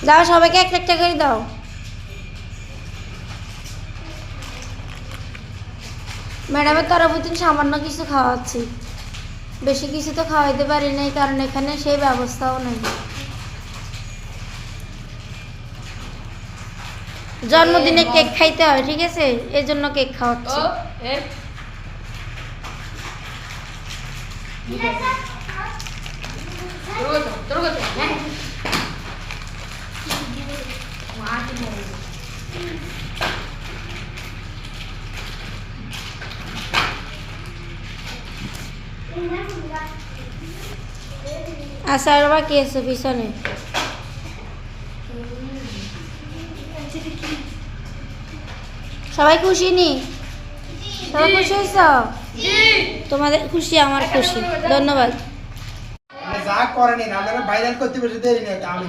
দাও সবাইকে একটা করে দাও। ম্যাডামের তরফ থেকে সামান্য কিছু খাওয়াচ্ছি, বেশি কিছু তো খাওয়াইতে পারি নাই, কারণ এখানে সেই ব্যবস্থাও নেই। জন্মদিনে কেক খাইতে হয়, ঠিক আছে, এই জন্য কেক খাওয়াচ্ছি। আসার বাকি আছে পিছনে। সবাই খুশি নি? সবাই খুশি হয়েছ? তোমাদের খুশি আমার খুশি, ধন্যবাদ। যা করেনি না ভাইরাল করতে বসে দেরি নেই আমি